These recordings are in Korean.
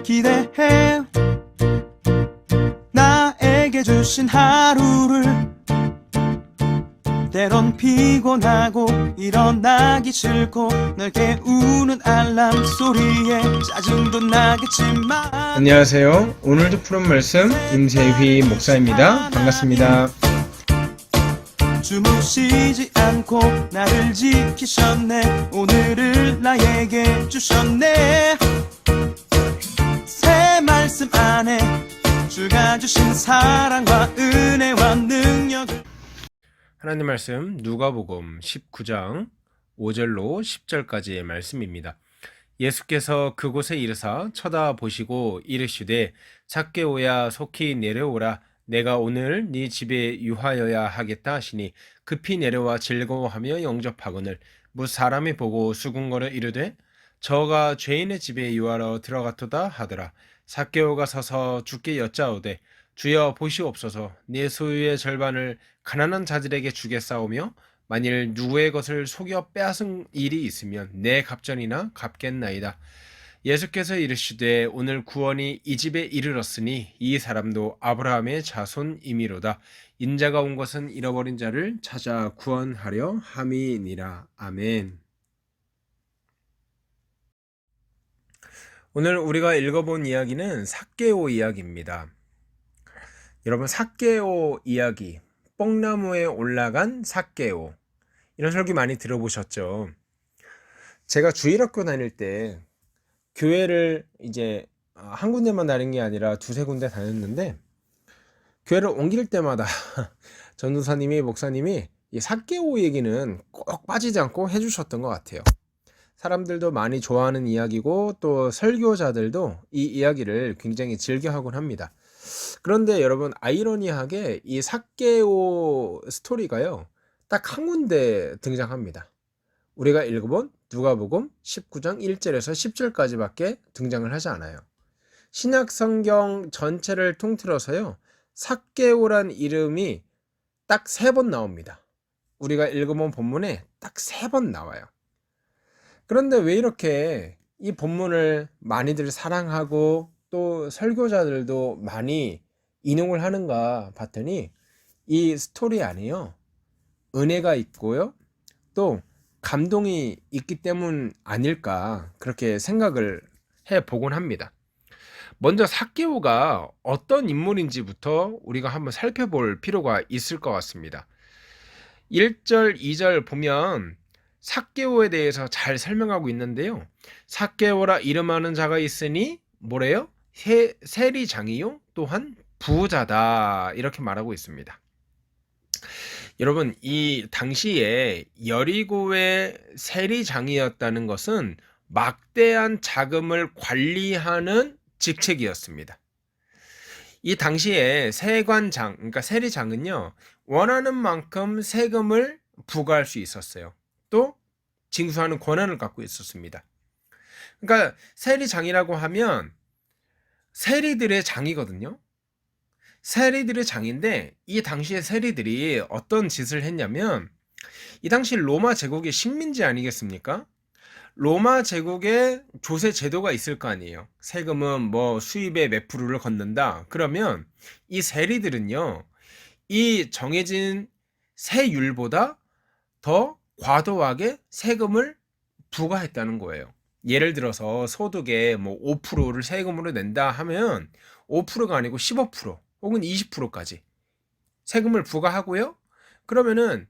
기대해 나에게 주신 하루를 때론 피곤하고 일어나기 싫고 널 깨우는 알람 소리에 짜증도 나겠지만 안녕하세요. 오늘도 푸른 말씀 임세휘 목사입니다. 반갑습니다. 주무시지 않고 나를 지키셨네. 오늘을 나에게 주셨네. 새 말씀 안에 주가 주신 사랑과 은혜와 능력을. 하나님 말씀 누가복음 19장 5절로 10절까지의 말씀입니다. 예수께서 그곳에 이르사 쳐다보시고 이르시되 zac개오야 속히 내려오라. 내가 오늘 네 집에 유하여야 하겠다 하시니 급히 내려와 즐거워하며 영접하거늘 무 사람이 보고 수군거려 이르되 저가 죄인의 집에 유하러 들어갔도다 하더라. zac개오가 서서 주께 여짜오되 주여 보시옵소서. 내 소유의 절반을 가난한 자들에게 주겠사오며 만일 누구의 것을 속여 빼앗은 일이 있으면 내 갑전이나 갚겠나이다. 예수께서 이르시되 오늘 구원이 이 집에 이르렀으니 이 사람도 아브라함의 자손이미로다. 인자가 온 것은 잃어버린 자를 찾아 구원하려 함이니라. 아멘. 오늘 우리가 읽어본 이야기는 zac개오 이야기입니다. 여러분, zac개오 이야기, 뽕나무에 올라간 zac개오, 이런 설교 많이 들어보셨죠? 제가 주일학교 다닐 때 교회를 이제 한 군데만 다닌 게 아니라 두세 군데 다녔는데, 교회를 옮길 때마다 전도사님이, 목사님이 이 zac개오 얘기는 꼭 빠지지 않고 해주셨던 것 같아요. 사람들도 많이 좋아하는 이야기고 또 설교자들도 이 이야기를 굉장히 즐겨하곤 합니다. 그런데 여러분, 아이러니하게 이 zac개오 스토리가요, 딱 한 군데 등장합니다. 우리가 읽어본 누가복음 19장 1절에서 10절까지밖에 등장을 하지 않아요. 신약 성경 전체를 통틀어서요, zac개오란 이름이 딱 3번 나옵니다. 우리가 읽어본 본문에 딱 3번 나와요. 그런데 왜 이렇게 이 본문을 많이들 사랑하고 또 설교자들도 많이 인용을 하는가 봤더니 이 스토리 안에요, 은혜가 있고요, 또 감동이 있기 때문 아닐까, 그렇게 생각을 해보곤 합니다. 먼저 zac개오가 어떤 인물인지부터 우리가 한번 살펴볼 필요가 있을 것 같습니다. 1절, 2절 보면 zac개오에 대해서 잘 설명하고 있는데요. zac개오라 이름하는 자가 있으니 뭐래요? 세리장이요 또한 부자다, 이렇게 말하고 있습니다. 여러분, 이 당시에 여리고의 세리장이었다는 것은 막대한 자금을 관리하는 직책이었습니다. 이 당시에 세관장, 그러니까 세리장은요, 원하는 만큼 세금을 부과할 수 있었어요. 또 징수하는 권한을 갖고 있었습니다. 그러니까 세리장이라고 하면 세리들의 장이거든요. 세리들의 장인데, 이 당시에 세리들이 어떤 짓을 했냐면, 이 당시 로마 제국의 식민지 아니겠습니까? 로마 제국에 조세 제도가 있을 거 아니에요. 세금은 뭐 수입의 몇 프로를 걷는다. 그러면 이 세리들은요, 이 정해진 세율보다 더 과도하게 세금을 부과했다는 거예요. 예를 들어서 소득의 뭐 5%를 세금으로 낸다 하면 5%가 아니고 15% 혹은 20%까지 세금을 부과하고요. 그러면은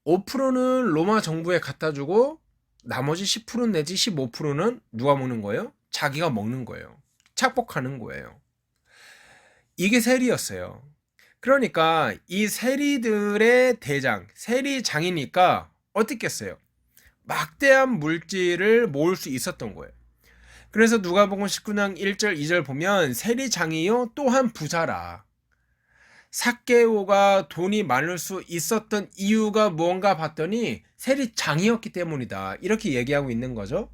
5%는 로마 정부에 갖다 주고 나머지 10% 내지 15%는 누가 먹는 거예요? 자기가 먹는 거예요. 착복하는 거예요. 이게 세리였어요. 그러니까 이 세리들의 대장, 세리장이니까 어떻겠어요? 막대한 물질을 모을 수 있었던 거예요. 그래서 누가복음 19장 1절 2절 보면 세리장이요 또한 부자라. zac개오가 돈이 많을 수 있었던 이유가 뭔가 봤더니 세리장이었기 때문이다, 이렇게 얘기하고 있는 거죠.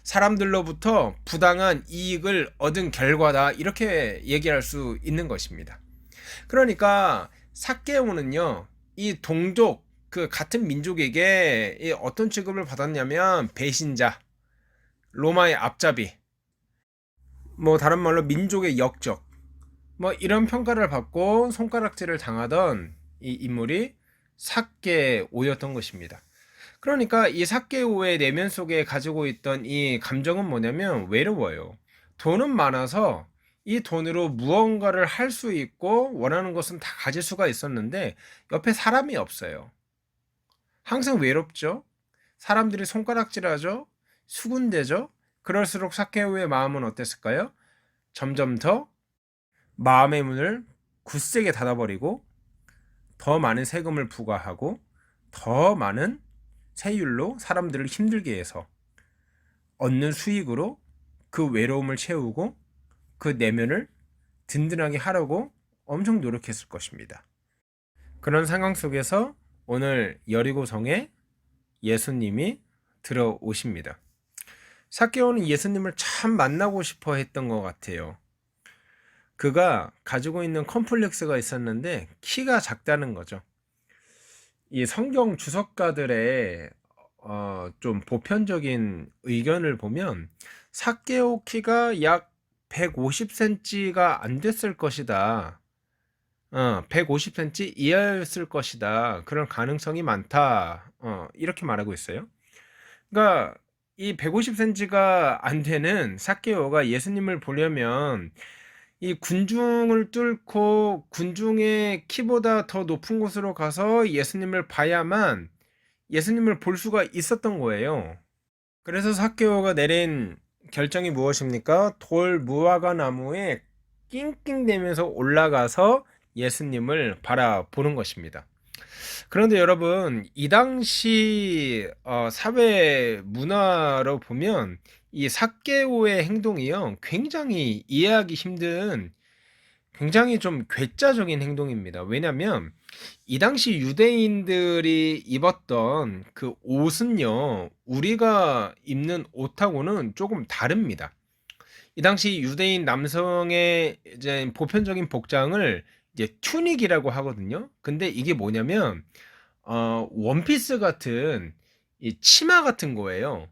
사람들로부터 부당한 이익을 얻은 결과다, 이렇게 얘기할 수 있는 것입니다. 그러니까 zac개오는요, 이 동족, 그 같은 민족에게 어떤 취급을 받았냐면 배신자, 로마의 앞잡이, 뭐 다른 말로 민족의 역적, 뭐 이런 평가를 받고 손가락질을 당하던 이 인물이 삭개오였던 것입니다. 그러니까 이 삭개오의 내면 속에 가지고 있던 이 감정은 뭐냐면 외로워요. 돈은 많아서 이 돈으로 무언가를 할 수 있고 원하는 것은 다 가질 수가 있었는데 옆에 사람이 없어요. 항상 외롭죠. 사람들이 손가락질하죠. 수군대죠. 그럴수록 삭개오의 마음은 어땠을까요? 점점 더 마음의 문을 굳세게 닫아버리고 더 많은 세금을 부과하고 더 많은 세율로 사람들을 힘들게 해서 얻는 수익으로 그 외로움을 채우고 그 내면을 든든하게 하려고 엄청 노력했을 것입니다. 그런 상황 속에서 오늘 여리고성에 예수님이 들어오십니다. 삭개오는 예수님을 참 만나고 싶어 했던 것 같아요. 그가 가지고 있는 컴플렉스가 있었는데 키가 작다는 거죠. 이 성경 주석가들의 좀 보편적인 의견을 보면 삭개오 키가 약 150cm가 안 됐을 것이다. 150cm 이하였을 것이다. 그런 가능성이 많다. 이렇게 말하고 있어요. 그러니까 이 150cm가 안 되는 삭개오가 예수님을 보려면 이 군중을 뚫고 군중의 키보다 더 높은 곳으로 가서 예수님을 봐야만 예수님을 볼 수가 있었던 거예요. 그래서 삭개오가 내린 결정이 무엇입니까? 돌 무화과 나무에 낑낑대면서 올라가서 예수님을 바라보는 것입니다. 그런데 여러분, 이 당시 사회 문화로 보면 이 삭개오의 행동이요, 굉장히 이해하기 힘든, 굉장히 좀 괴짜적인 행동입니다. 왜냐하면 이 당시 유대인들이 입었던 그 옷은요, 우리가 입는 옷하고는 조금 다릅니다. 이 당시 유대인 남성의 이제 보편적인 복장을 이제 튜닉이라고 하거든요. 근데 이게 뭐냐면 원피스 같은 이 치마 같은 거예요.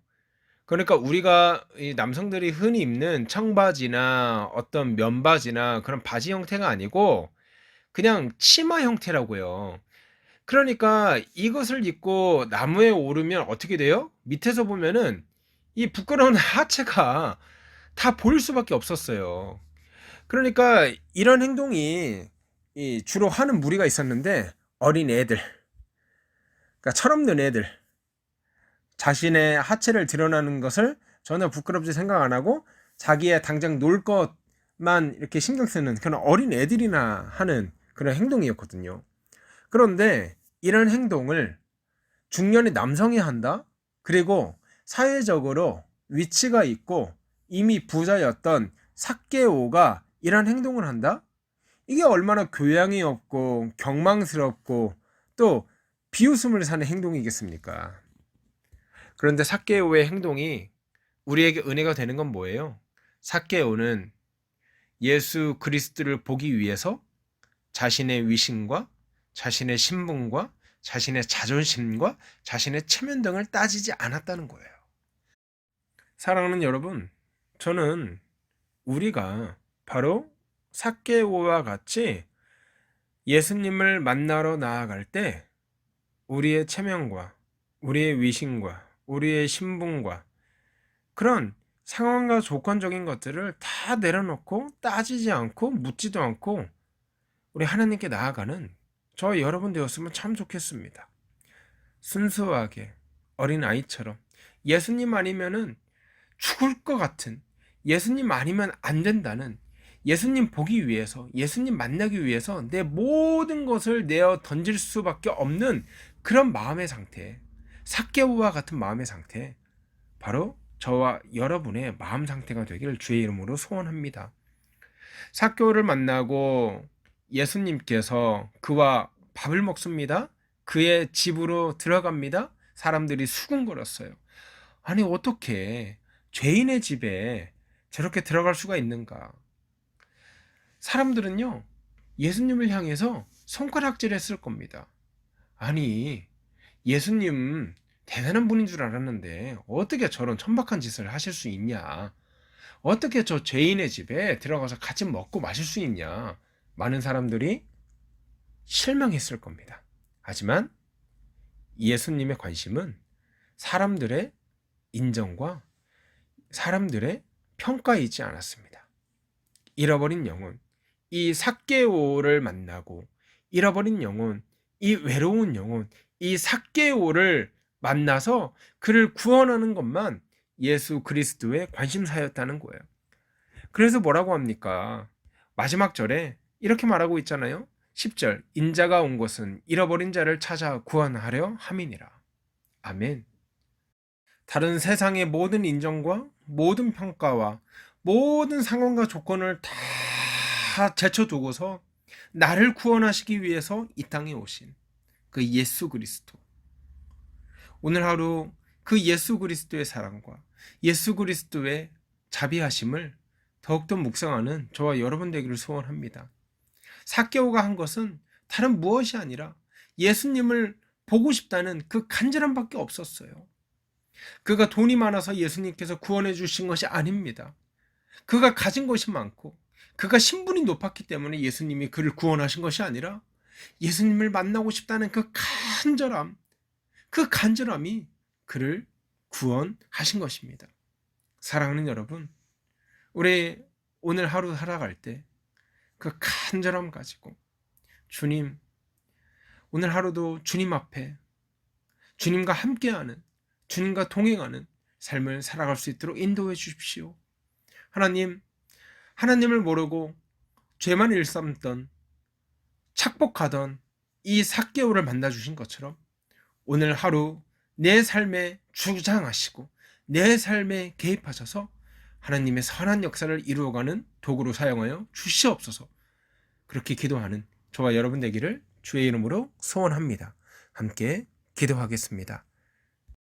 그러니까 우리가 이 남성들이 흔히 입는 청바지나 어떤 면바지나 그런 바지 형태가 아니고 그냥 치마 형태라고요. 그러니까 이것을 입고 나무에 오르면 어떻게 돼요? 밑에서 보면은 이 부끄러운 하체가 다 보일 수밖에 없었어요. 그러니까 이런 행동이 이 주로 하는 무리가 있었는데 어린 애들, 그러니까 철없는 애들, 자신의 하체를 드러나는 것을 전혀 부끄럽지 생각 안 하고 자기의 당장 놀 것만 이렇게 신경 쓰는 그런 어린 애들이나 하는 그런 행동이었거든요. 그런데 이런 행동을 중년의 남성이 한다? 그리고 사회적으로 위치가 있고 이미 부자였던 삭개오가 이런 행동을 한다? 이게 얼마나 교양이 없고 경망스럽고 또 비웃음을 사는 행동이겠습니까? 그런데 삭개오의 행동이 우리에게 은혜가 되는 건 뭐예요? 삭개오는 예수 그리스도를 보기 위해서 자신의 위신과 자신의 신분과 자신의 자존심과 자신의 체면 등을 따지지 않았다는 거예요. 사랑하는 여러분, 저는 우리가 바로 삭개오와 같이 예수님을 만나러 나아갈 때 우리의 체면과 우리의 위신과 우리의 신분과 그런 상황과 조건적인 것들을 다 내려놓고 따지지 않고 묻지도 않고 우리 하나님께 나아가는 저 여러분 되었으면 참 좋겠습니다. 순수하게 어린 아이처럼 예수님 아니면은 죽을 것 같은, 예수님 아니면 안 된다는, 예수님 보기 위해서, 예수님 만나기 위해서 내 모든 것을 내어 던질 수밖에 없는 그런 마음의 상태, 삭개오와 같은 마음의 상태, 바로 저와 여러분의 마음 상태가 되기를 주의 이름으로 소원합니다. 삭개오를 만나고 예수님께서 그와 밥을 먹습니다. 그의 집으로 들어갑니다. 사람들이 수군거렸어요. 아니 어떻게 죄인의 집에 저렇게 들어갈 수가 있는가? 사람들은요, 예수님을 향해서 손가락질 했을 겁니다. 아니, 예수님 대단한 분인 줄 알았는데 어떻게 저런 천박한 짓을 하실 수 있냐? 어떻게 저 죄인의 집에 들어가서 같이 먹고 마실 수 있냐? 많은 사람들이 실망했을 겁니다. 하지만 예수님의 관심은 사람들의 인정과 사람들의 평가이지 않았습니다. 잃어버린 영혼, 이 삭개오를 만나고 잃어버린 영혼, 이 외로운 영혼, 이 삭개오를 만나서 그를 구원하는 것만 예수 그리스도의 관심사였다는 거예요. 그래서 뭐라고 합니까? 마지막 절에 이렇게 말하고 있잖아요. 10절, 인자가 온 것은 잃어버린 자를 찾아 구원하려 함이니라. 아멘. 다른 세상의 모든 인정과 모든 평가와 모든 상황과 조건을 다 제쳐두고서 나를 구원하시기 위해서 이 땅에 오신 그 예수 그리스도. 오늘 하루 그 예수 그리스도의 사랑과 예수 그리스도의 자비하심을 더욱더 묵상하는 저와 여러분 되기를 소원합니다. 삭개오가 한 것은 다른 무엇이 아니라 예수님을 보고 싶다는 그 간절함밖에 없었어요. 그가 돈이 많아서 예수님께서 구원해 주신 것이 아닙니다. 그가 가진 것이 많고 그가 신분이 높았기 때문에 예수님이 그를 구원하신 것이 아니라 예수님을 만나고 싶다는 그 간절함, 그 간절함이 그를 구원하신 것입니다. 사랑하는 여러분, 우리 오늘 하루 살아갈 때 그 간절함 가지고 주님, 오늘 하루도 주님 앞에 주님과 함께하는, 주님과 동행하는 삶을 살아갈 수 있도록 인도해 주십시오. 하나님, 하나님을 모르고 죄만 일삼던, 착복하던 이 삭개오를 만나 주신 것처럼 오늘 하루 내 삶에 주장하시고 내 삶에 개입하셔서 하나님의 선한 역사를 이루어가는 도구로 사용하여 주시옵소서. 그렇게 기도하는 저와 여러분 되기를 주의 이름으로 소원합니다. 함께 기도하겠습니다.